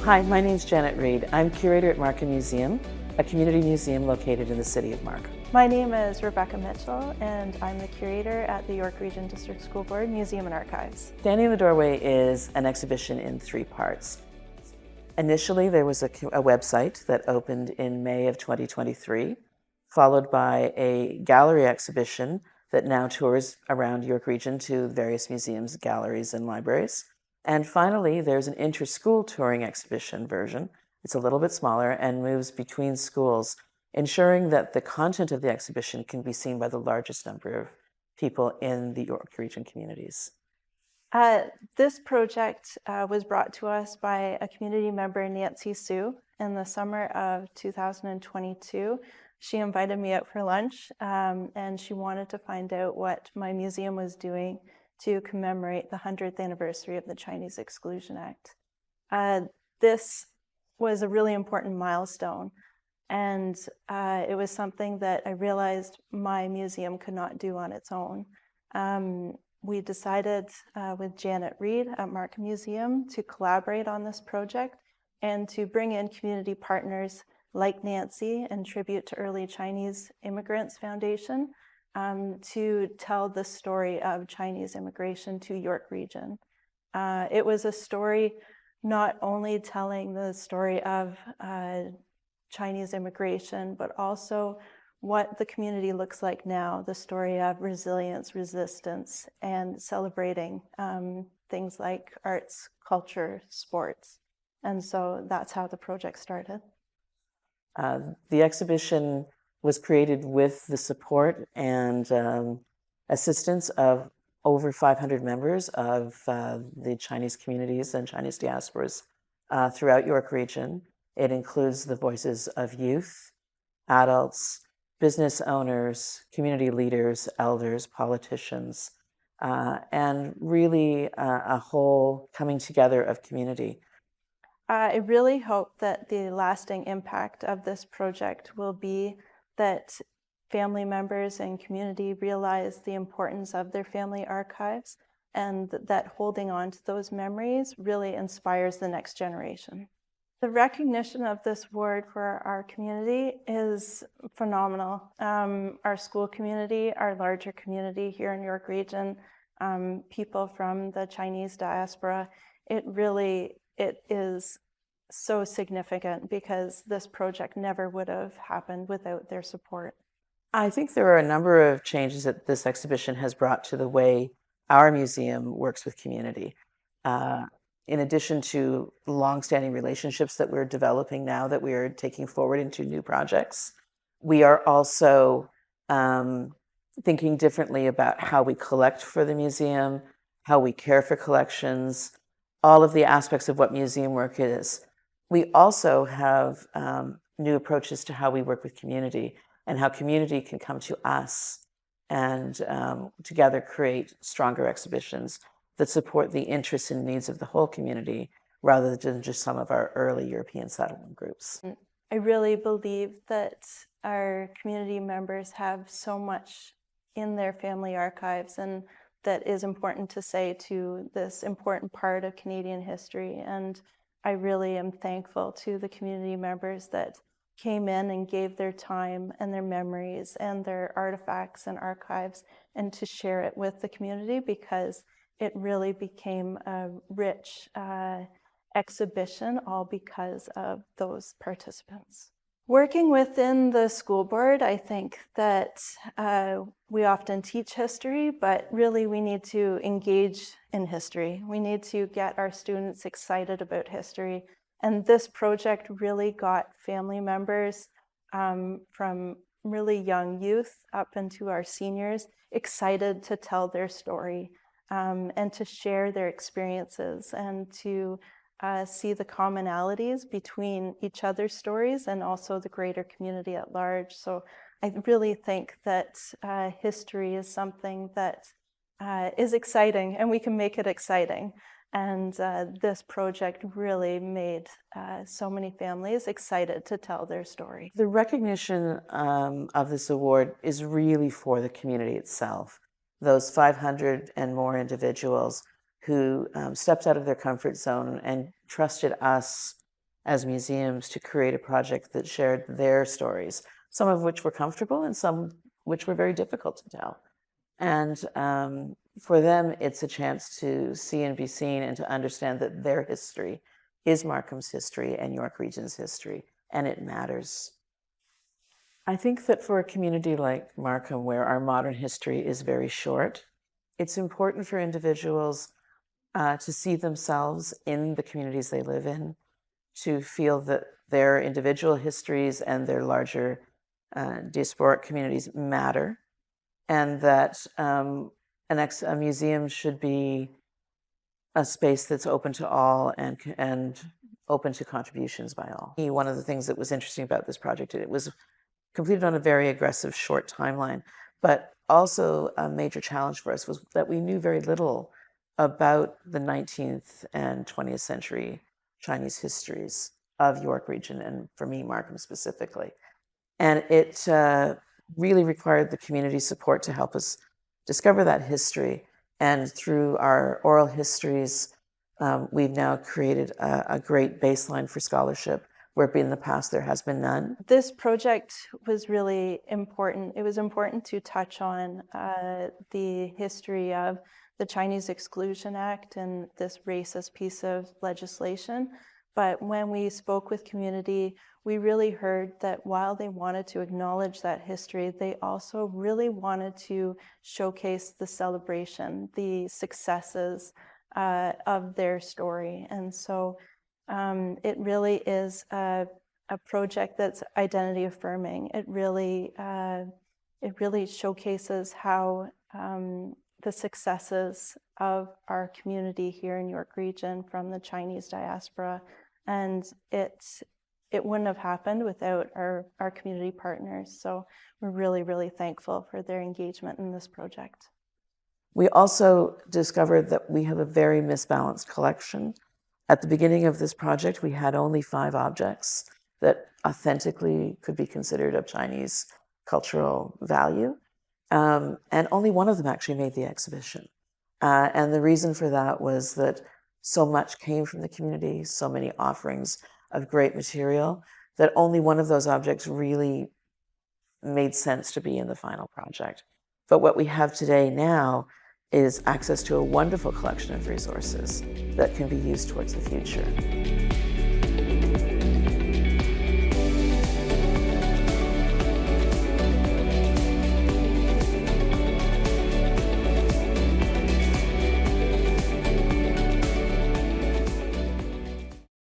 Hi, my name's Janet Reed. I'm curator at Markham Museum, a community museum located in the city of Markham. My name is Rebecca Mitchell, and I'm the curator at the York Region District School Board Museum and Archives. Standing in the Doorway is an exhibition in 3 parts. Initially, there was a website that opened in May of 2023, followed by a gallery exhibition that now tours around York Region to various museums, galleries, and libraries. And finally, there's an inter-school touring exhibition version. It's a little bit smaller and moves between schools, ensuring that the content of the exhibition can be seen by the largest number of people in the York Region communities. This project was brought to us by a community member, Nancy Sue, in the summer of 2022. She invited me out for lunch, and she wanted to find out what my museum was doing to commemorate the 100th anniversary of the Chinese Exclusion Act. This was a really important milestone, and it was something that I realized my museum could not do on its own. We decided with Janet Reed at Markham Museum to collaborate on this project and to bring in community partners like Nancy and Tribute to Early Chinese Immigrants Foundation to tell the story of Chinese immigration to York Region. It was a story not only telling the story of Chinese immigration, but also what the community looks like now, the story of resilience, resistance, and celebrating things like arts, culture, sports. And so that's how the project started. The exhibition was created with the support and assistance of over 500 members of the Chinese communities and Chinese diasporas throughout York Region. It includes the voices of youth, adults, business owners, community leaders, elders, politicians, and really a whole coming together of community. I really hope that the lasting impact of this project will be that family members and community realize the importance of their family archives, and that holding on to those memories really inspires the next generation. The recognition of this award for our community is phenomenal. Our school community, our larger community here in York Region, people from the Chinese diaspora, it is so significant because this project never would have happened without their support. I think there are a number of changes that this exhibition has brought to the way our museum works with community. In addition to long-standing relationships that we're developing now that we are taking forward into new projects, we are also thinking differently about how we collect for the museum, how we care for collections, all of the aspects of what museum work is. We also have new approaches to how we work with community and how community can come to us and together create stronger exhibitions that support the interests and needs of the whole community rather than just some of our early European settlement groups. I really believe that our community members have so much in their family archives, and that is important to say to this important part of Canadian history. And I really am thankful to the community members that came in and gave their time and their memories and their artifacts and archives, and to share it with the community, because it really became a rich exhibition, all because of those participants. Working within the school board, I think that we often teach history, but really we need to engage in history. We need to get our students excited about history. And this project really got family members from really young youth up into our seniors excited to tell their story and to share their experiences and to see the commonalities between each other's stories and also the greater community at large. So I really think that history is something that is exciting, and we can make it exciting. And this project really made so many families excited to tell their story. The recognition of this award is really for the community itself. Those 500 and more individuals who stepped out of their comfort zone and trusted us as museums to create a project that shared their stories, some of which were comfortable and some which were very difficult to tell. And for them, it's a chance to see and be seen and to understand that their history is Markham's history and York Region's history, and it matters. I think that for a community like Markham, where our modern history is very short, it's important for individuals to see themselves in the communities they live in, to feel that their individual histories and their larger diasporic communities matter, and that a museum should be a space that's open to all and open to contributions by all. One of the things that was interesting about this project, it was completed on a very aggressive short timeline, but also a major challenge for us was that we knew very little about the 19th and 20th century Chinese histories of York Region, and for me, Markham specifically. And it really required the community support to help us discover that history. And through our oral histories, we've now created a great baseline for scholarship, where in the past there has been none. This project was really important. It was important to touch on the history of the Chinese Exclusion Act and this racist piece of legislation. But when we spoke with community, we really heard that while they wanted to acknowledge that history, they also really wanted to showcase the celebration, the successes of their story. And so it really is a project that's identity affirming. It really showcases how the successes of our community here in York Region from the Chinese diaspora, and it wouldn't have happened without our community partners. So we're really, really thankful for their engagement in this project. We also discovered that we have a very misbalanced collection. At the beginning of this project, we had only 5 objects that authentically could be considered of Chinese cultural value, and only one of them actually made the exhibition. And the reason for that was that so much came from the community, so many offerings of great material, that only one of those objects really made sense to be in the final project. But what we have today now is access to a wonderful collection of resources that can be used towards the future.